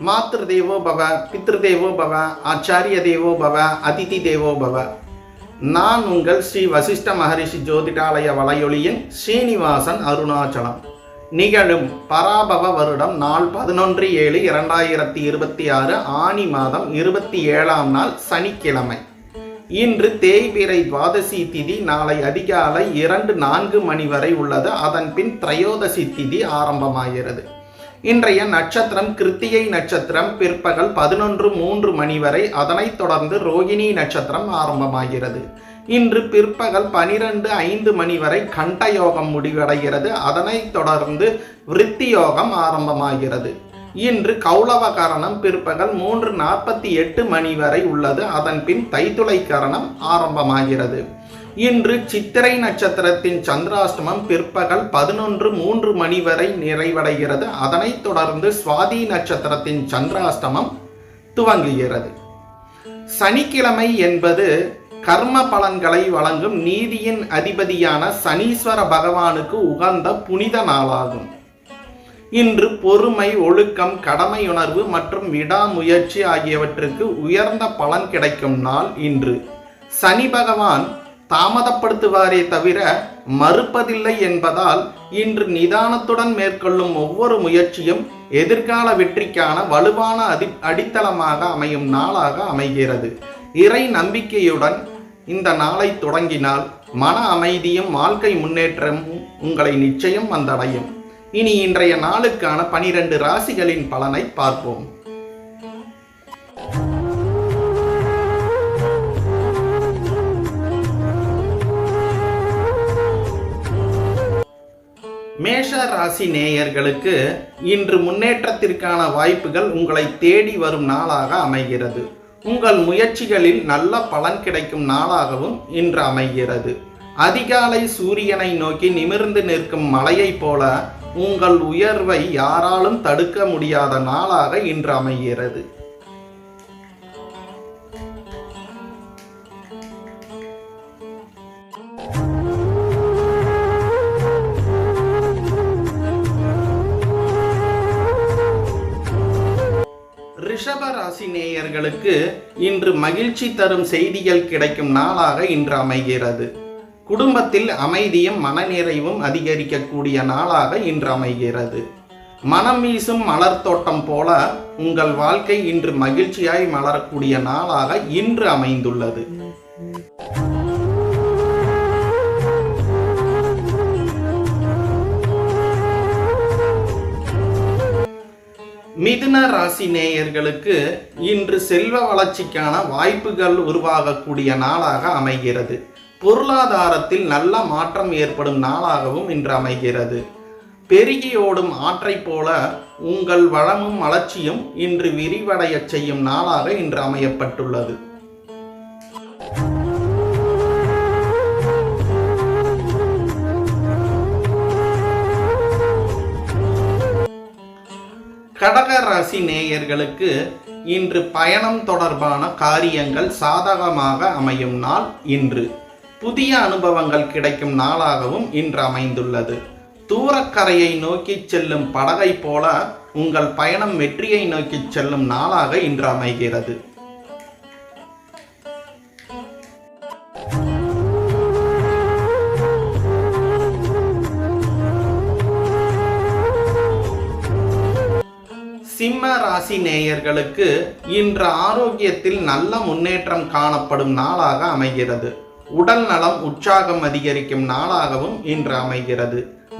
मातृदेवो भव, पितृदेवो भव, आचार्य देवो भव, அதிதி தேவோ பவ. நான் உங்கள் ஸ்ரீ வசிஷ்ட மகரிஷி ஜோதிடாலய வலையொலியின் ஸ்ரீனிவாசன் அருணாச்சலம். நிகழும் பராபவ வருடம் நாள் 11/7/2026 ஆனி மாதம் 27ஆம் நாள் சனிக்கிழமை. இன்று தேய்பிறை துவாதசி திதி நாளை அதிகாலை 2:04 மணி வரை உள்ளது. அதன் பின் திரையோதசி திதி ஆரம்பமாகிறது. இன்றைய நட்சத்திரம் கிருத்திகை நட்சத்திரம் பிற்பகல் 11:03 மணி வரை. அதனைத் தொடர்ந்து ரோகிணி நட்சத்திரம் ஆரம்பமாகிறது. இன்று பிற்பகல் 12:05 மணி வரை கண்டயோகம் முடிவடைகிறது. அதனைத் தொடர்ந்து விருத்தி யோகம் ஆரம்பமாகிறது. இன்று கௌளவ கரணம் பிற்பகல் 3:48 மணி வரை உள்ளது. அதன் பின் தைத்துளை கரணம் ஆரம்பமாகிறது. இன்று சித்திரை நட்சத்திரத்தின் சந்திராஷ்டமம் பிற்பகல் 11:03 மணி வரை நிறைவடைகிறது. அதனைத் தொடர்ந்து சுவாதி நட்சத்திரத்தின் சந்திராஷ்டமம் துவங்குகிறது. சனிக்கிழமை என்பது கர்ம பலன்களை வழங்கும் நீதியின் அதிபதியான சனீஸ்வர பகவானுக்கு உகந்த புனித நாளாகும். இன்று பொறுமை, ஒழுக்கம், கடமையுணர்வு மற்றும் விடாமுயற்சி ஆகியவற்றுக்கு உயர்ந்த பலன் கிடைக்கும் நாள் இன்று. சனி பகவான் தாமதப்படுத்துவாரே தவிர மறுப்பதில்லை என்பதால் இன்று நிதானத்துடன் மேற்கொள்ளும் ஒவ்வொரு முயற்சியும் எதிர்கால வெற்றிக்கான வலுவான அடித்தளமாக அமையும் நாளாக அமைகிறது. இறை நம்பிக்கையுடன் இந்த நாளை தொடங்கினால் மன அமைதியும் வாழ்க்கை முன்னேற்றமும் உங்களை நிச்சயம் வந்தடையும். இனி இன்றைய நாளுக்கான 12 ராசிகளின் பலனை பார்ப்போம். மேஷ ராசி நேயர்களுக்கு இன்று முன்னேற்றத்திற்கான வாய்ப்புகள் உங்களை தேடி வரும் நாளாக அமைகிறது. உங்கள் முயற்சிகளில் நல்ல பலன் கிடைக்கும் நாளாகவும் இன்று அமைகிறது. அதிகாலை சூரியனை நோக்கி நிமிர்ந்து நிற்கும் மலையைப் போல உங்கள் உயர்வை யாராலும் தடுக்க முடியாத நாளாக இன்று அமைகிறது. ரிஷப ராசி நேயர்களுக்கு இன்று மகிழ்ச்சி தரும் செய்திகள் கிடைக்கும் நாளாக இன்று அமைகிறது. குடும்பத்தில் அமைதியும் மனநிறைவும் அதிகரிக்கக்கூடிய நாளாக இன்று அமைகிறது. மனம் வீசும் மலர் தோட்டம் போல உங்கள் வாழ்க்கை இன்று மகிழ்ச்சியாய் மலரக்கூடிய நாளாக இன்று அமைந்துள்ளது. மிதுன ராசி நேயர்களுக்கு இன்று செல்வ வளர்ச்சிக்கான வாய்ப்புகள் உருவாகக்கூடிய நாளாக அமைகிறது. பொருளாதாரத்தில் நல்ல மாற்றம் ஏற்படும் நாளாகவும் இன்று அமைகிறது. பெருகி ஓடும் ஆற்றை போல உங்கள் வளமும் வளர்ச்சியும் இன்று விரிவடைய செய்யும் நாளாக இன்று அமையப்பட்டுள்ளது. கடக ராசி நேயர்களுக்கு இன்று பயணம் தொடர்பான காரியங்கள் சாதகமாக அமையும் நாள் இன்று. புதிய அனுபவங்கள் கிடைக்கும் நாளாகவும் இன்று அமைந்துள்ளது. தூரக்கரையை நோக்கி செல்லும் படகை போல உங்கள் பயணம் வெற்றியை நோக்கி செல்லும் நாளாக இன்று அமைகிறது. சிம்ம ராசி நேயர்களுக்கு இன்று ஆரோக்கியத்தில் நல்ல முன்னேற்றம் காணப்படும் நாளாக அமைகிறது. உடல் நலம் உற்சாகம் அதிகரிக்கும் நாளாகவும் இன்று அமைகிறது.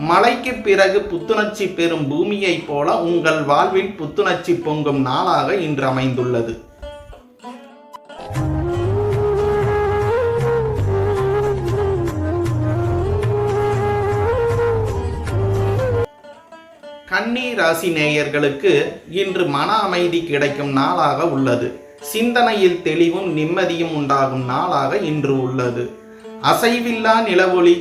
மழைக்கு பிறகு புத்துணர்ச்சி பெறும் பூமியைப் போல உங்கள் வாழ்வில் புத்துணர்ச்சி பொங்கும் நாளாக இன்று அமைந்துள்ளது. கன்னி ராசி நேயர்களுக்கு இன்று மன அமைதி கிடைக்கும் நாளாக உள்ளது. சிந்தனையில் தெளிவும் நிம்மதியும் உண்டாகும் நாளாக இன்று உள்ளது. அசைவில்லா நிலவொளி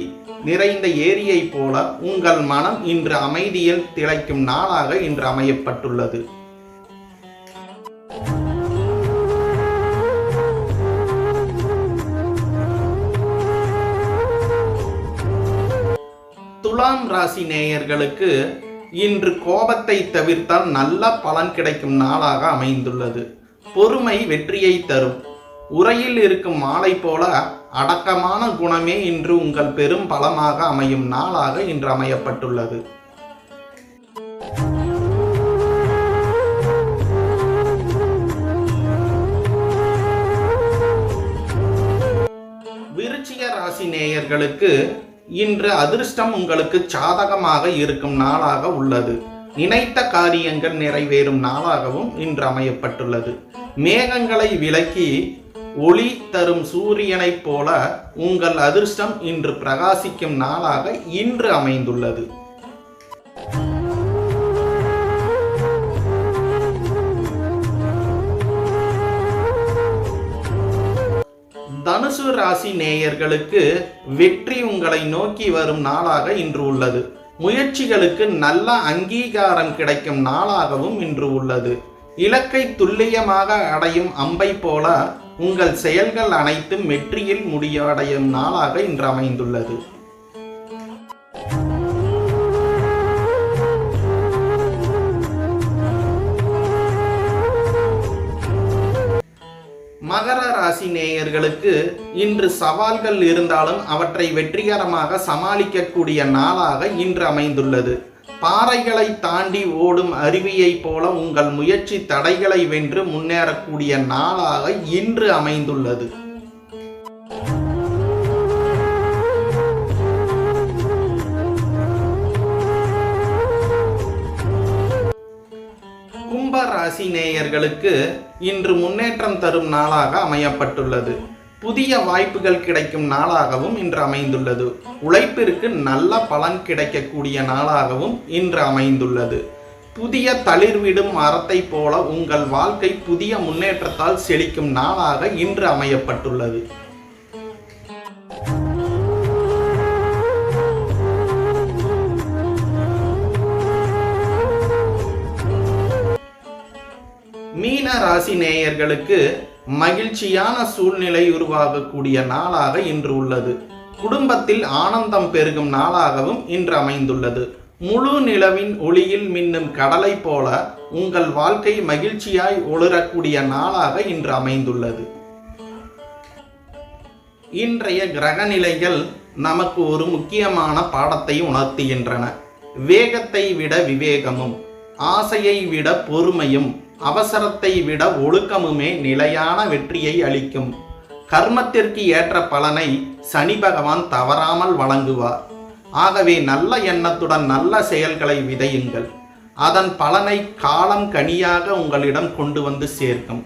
நிறைந்த ஏரியை போல உங்கள் மனம் இன்று அமைதியில் திளைக்கும் நாளாக இன்று அமையப்பட்டுள்ளது. துலாம் ராசி நேயர்களுக்கு இன்று கோபத்தை தவிர்த்தால் நல்ல பலன் கிடைக்கும் நாளாக அமைந்துள்ளது. பொறுமை வெற்றியை தரும். உரையில் இருக்கும் மாலை போல அடக்கமான குணமே இன்று உங்கள் பெரும் பலமாக அமையும் நாளாக இன்று அமையப்பட்டுள்ளது. விருச்சிக ராசி நேயர்களுக்கு இன்று அதிர்ஷ்டம் உங்களுக்கு சாதகமாக இருக்கும் நாளாக உள்ளது. நினைத்த காரியங்கள் நிறைவேறும் நாளாகவும் இன்று அமையப்பட்டுள்ளது. மேகங்களை விலக்கி ஒளி தரும் சூரியனைப் போல உங்கள் அதிர்ஷ்டம் இன்று பிரகாசிக்கும் நாளாக இன்று அமைந்துள்ளது. தனுசு ராசி நேயர்களுக்கு வெற்றி உங்களை நோக்கி வரும் நாளாக இன்று உள்ளது. முயற்சிகளுக்கு நல்ல அங்கீகாரம் கிடைக்கும் நாளாகவும் இன்று உள்ளது. இலக்கை துல்லியமாக அடையும் அம்பை போல உங்கள் செயல்கள் அனைத்தும் வெற்றியில் முடிவடையும் நாளாக இன்று அமைந்துள்ளது. மகர ராசி நேயர்களுக்கு இன்று சவால்கள் இருந்தாலும் அவற்றை வெற்றிகரமாக சமாளிக்கக்கூடிய நாளாக இன்று அமைந்துள்ளது. பாறைகளை தாண்டி ஓடும் அருவியை போல உங்கள் முயற்சி தடைகளை வென்று முன்னேறக்கூடிய நாளாக இன்று அமைந்துள்ளது. கும்ப ராசி நேயர்களுக்கு இன்று முன்னேற்றம் தரும் நாளாக அமையப்பட்டுள்ளது. புதிய வாய்ப்புகள் கிடைக்கும் நாளாகவும் இன்று அமைந்துள்ளது. உழைப்பிற்கு நல்ல பலன் கிடைக்கக்கூடிய நாளாகவும் இன்று அமைந்துள்ளது. புதிய தளிர்விடும் மரத்தை போல உங்கள் வாழ்க்கை புதிய முன்னேற்றத்தால் செழிக்கும் நாளாக இன்று அமையப்பட்டுள்ளது. மீன ராசி நேயர்களுக்கு மகிழ்ச்சியான சூழ்நிலை உருவாகக்கூடிய நாளாக இன்று உள்ளது. குடும்பத்தில் ஆனந்தம் பெருகும் நாளாகவும் இன்று அமைந்துள்ளது. முழு நிலவின் ஒளியில் மின்னும் கடலை போல உங்கள் வாழ்க்கை மகிழ்ச்சியாய் ஒளிரக்கூடிய நாளாக இன்று அமைந்துள்ளது. இன்றைய கிரக நிலைகள் நமக்கு ஒரு முக்கியமான பாடத்தை உணர்த்துகின்றன. வேகத்தை விட விவேகமும், ஆசையை விட பொறுமையும், அவசரத்தை விட ஒழுக்கமுமே நிலையான வெற்றியை அளிக்கும். கர்மத்திற்கு ஏற்ற பலனை சனி பகவான் தவறாமல் வழங்குவார். ஆகவே நல்ல எண்ணத்துடன் நல்ல செயல்களை விதையுங்கள். அதன் பலனை காலம் கனியாக உங்களிடம் கொண்டு வந்து சேர்க்கும்.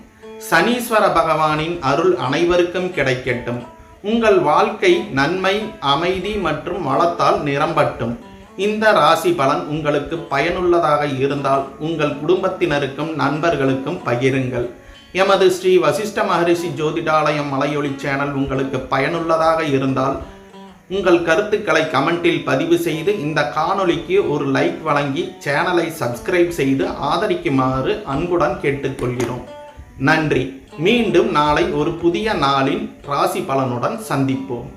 சனீஸ்வர பகவானின் அருள் அனைவருக்கும் கிடைக்கட்டும். உங்கள் வாழ்க்கை நன்மை, அமைதி மற்றும் வளத்தால் நிரம்பட்டும். இந்த ராசி பலன் உங்களுக்கு பயனுள்ளதாக இருந்தால் உங்கள் குடும்பத்தினருக்கும் நண்பர்களுக்கும் பகிருங்கள். எமது ஸ்ரீ வசிஷ்ட மகரிஷி ஜோதிடாலயம் மலையொலி சேனல் உங்களுக்கு பயனுள்ளதாக இருந்தால் உங்கள் கருத்துக்களை கமெண்டில் பதிவு செய்து இந்த காணொளிக்கு ஒரு லைக் வழங்கி சேனலை சப்ஸ்கிரைப் செய்து ஆதரிக்குமாறு அன்புடன் கேட்டுக்கொள்கிறோம். நன்றி. மீண்டும் நாளை ஒரு புதிய நாளின் ராசி பலனுடன் சந்திப்போம்.